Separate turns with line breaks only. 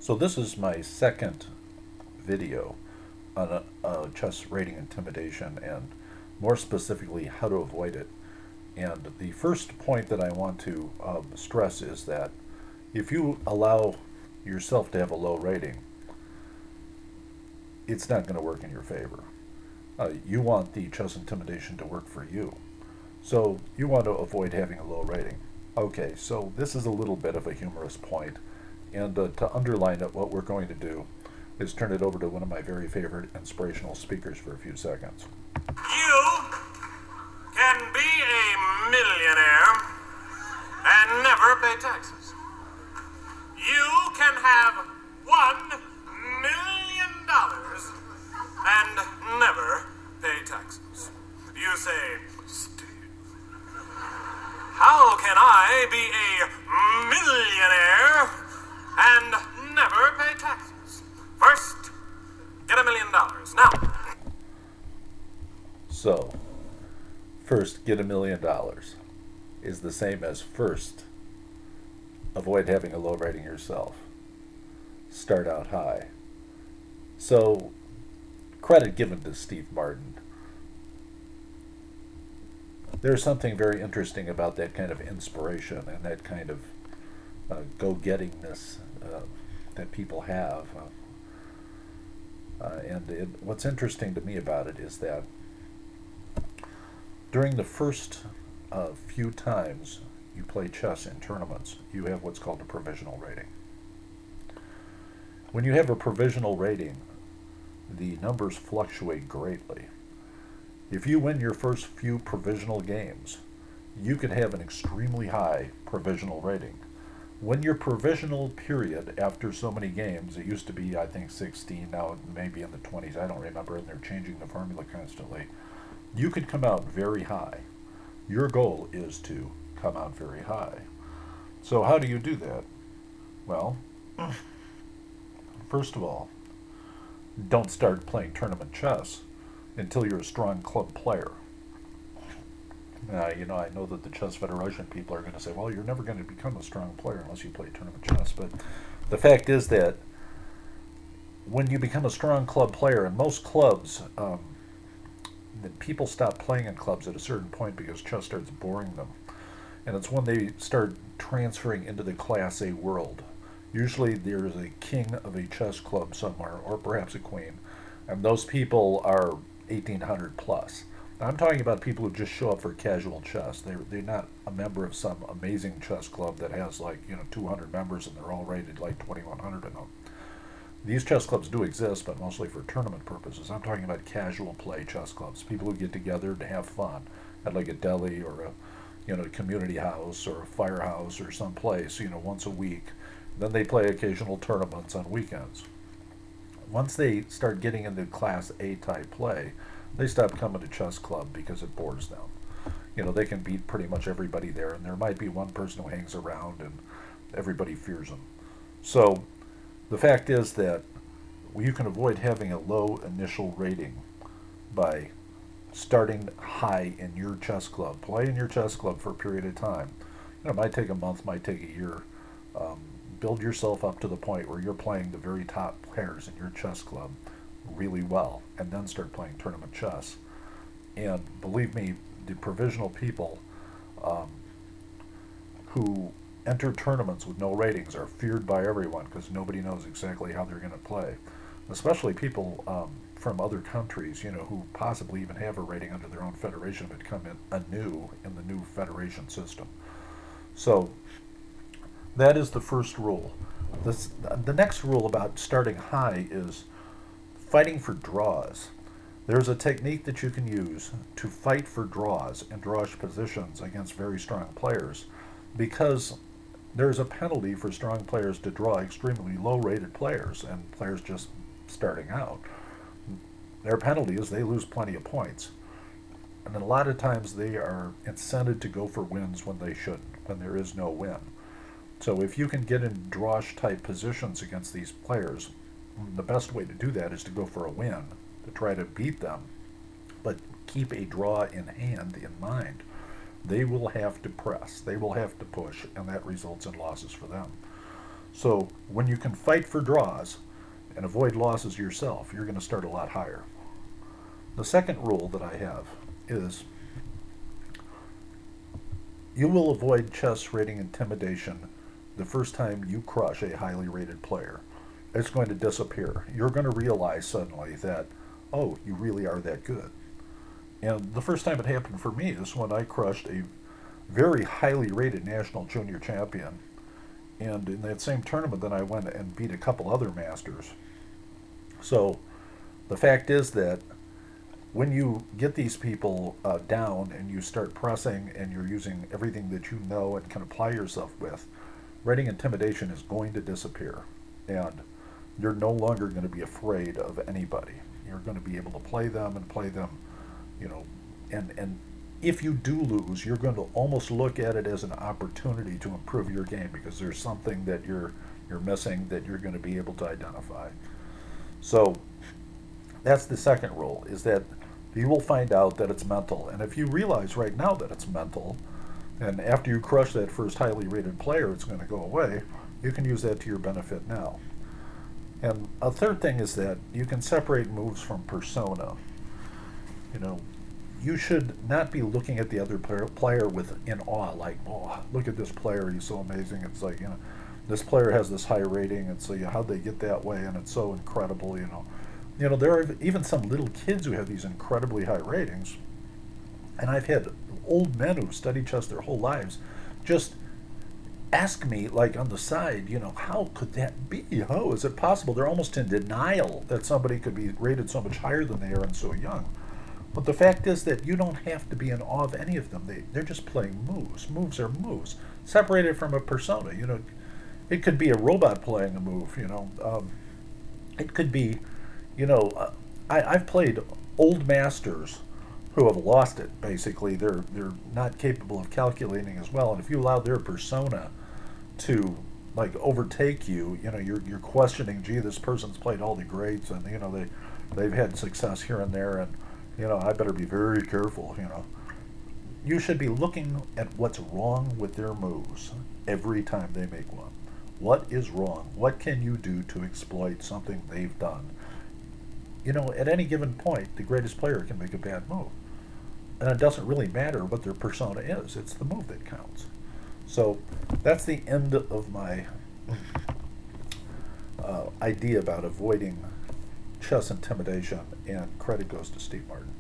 So this is my second video on chess rating intimidation, and more specifically how to avoid it. And the first point that I want to stress is that if you allow yourself to have a low rating, it's not going to work in your favor. You want the chess intimidation to work for you. So you want to avoid having a low rating. Okay, so this is a little bit of a humorous point, and to underline it, what we're going to do is turn it over to one of my very favorite inspirational speakers for a few seconds.
You can be a millionaire and never pay taxes. You can have $1 million and never pay taxes. You say, Steve, how can I be a millionaire and never pay taxes? First, get $1 million. Now,
So, first, get $1 million is the same as first, avoid having a low rating yourself. Start out high. So, credit given to Steve Martin. There's something very interesting about that kind of inspiration and that kind of go-gettingness that people have. What's interesting to me about it is that during the first few times you play chess in tournaments, you have what's called a provisional rating. When you have a provisional rating, the numbers fluctuate greatly. If you win your first few provisional games, you could have an extremely high provisional rating. When your provisional period after so many games, it used to be, I think, 16, now it may be in the 20s, I don't remember, and they're changing the formula constantly. You could come out very high. Your goal is to come out very high. So how do you do that? Well, first of all, don't start playing tournament chess until you're a strong club player. I know that the Chess Federation people are going to say, well, you're never going to become a strong player unless you play tournament chess. But the fact is that when you become a strong club player, and most clubs, people stop playing in clubs at a certain point because chess starts boring them. And it's when they start transferring into the Class A world. Usually there's a king of a chess club somewhere, or perhaps a queen, and those people are 1800 plus. Now, I'm talking about people who just show up for casual chess. They're not a member of some amazing chess club that has 200 members and they're all rated like 2100 and them. These chess clubs do exist, but mostly for tournament purposes. I'm talking about casual play chess clubs, people who get together to have fun at like a deli or a community house or a firehouse or some place, once a week. Then they play occasional tournaments on weekends. Once they start getting into Class A type play, they stop coming to chess club because it bores them. They can beat pretty much everybody there, and there might be one person who hangs around and everybody fears them. So the fact is that you can avoid having a low initial rating by starting high in your chess club. Play in your chess club for a period of time. It might take a month, might take a year. Build yourself up to the point where you're playing the very top players in your chess club really well, and then start playing tournament chess. And believe me, the provisional people who enter tournaments with no ratings are feared by everyone because nobody knows exactly how they're going to play, especially people from other countries, who possibly even have a rating under their own federation but come in anew in the new federation system. So that is the first rule. The next rule about starting high is fighting for draws. There's a technique that you can use to fight for draws and drawish positions against very strong players, because there's a penalty for strong players to draw extremely low-rated players and players just starting out. Their penalty is they lose plenty of points. And a lot of times they are incented to go for wins when they shouldn't, when there is no win. So if you can get in drawish type positions against these players, the best way to do that is to go for a win, to try to beat them, but keep a draw in hand in mind. They will have to press, they will have to push, and that results in losses for them. So when you can fight for draws and avoid losses yourself, you're going to start a lot higher. The second rule that I have is you will avoid chess rating intimidation the first time you crush a highly rated player. It's going to disappear. You're going to realize suddenly that, oh, you really are that good. And the first time it happened for me is when I crushed a very highly rated national junior champion. And in that same tournament, then I went and beat a couple other masters. So the fact is that when you get these people down and you start pressing and you're using everything that you know and can apply yourself with, rating intimidation is going to disappear. And you're no longer going to be afraid of anybody. You're going to be able to play them, you know, and if you do lose, you're going to almost look at it as an opportunity to improve your game because there's something that you're missing that you're going to be able to identify. So that's the second rule, is that you will find out that it's mental. And if you realize right now that it's mental, and after you crush that first highly rated player, it's going to go away, you can use that to your benefit now. And a third thing is that you can separate moves from persona. You know, you should not be looking at the other player with in awe, like, oh, look at this player, he's so amazing. It's like, this player has this high rating, and so how'd they get that way? And it's so incredible, there are even some little kids who have these incredibly high ratings, and I've had old men who've studied chess their whole lives just ask me, like on the side, how could that be? How is it possible? They're almost in denial that somebody could be rated so much higher than they are and so young. But the fact is that you don't have to be in awe of any of them. They're just playing moves. Moves are moves, separated from a persona. It could be a robot playing a move. It could be, I've played old masters who have lost it. Basically, they're not capable of calculating as well. And if you allow their persona to overtake you, you're questioning. Gee, this person's played all the greats, and they've had success here and there, and I better be very careful. You should be looking at what's wrong with their moves every time they make one. What is wrong? What can you do to exploit something they've done? At any given point, the greatest player can make a bad move. And it doesn't really matter what their persona is. It's the move that counts. So that's the end of my idea about avoiding chess intimidation, and credit goes to Steve Martin.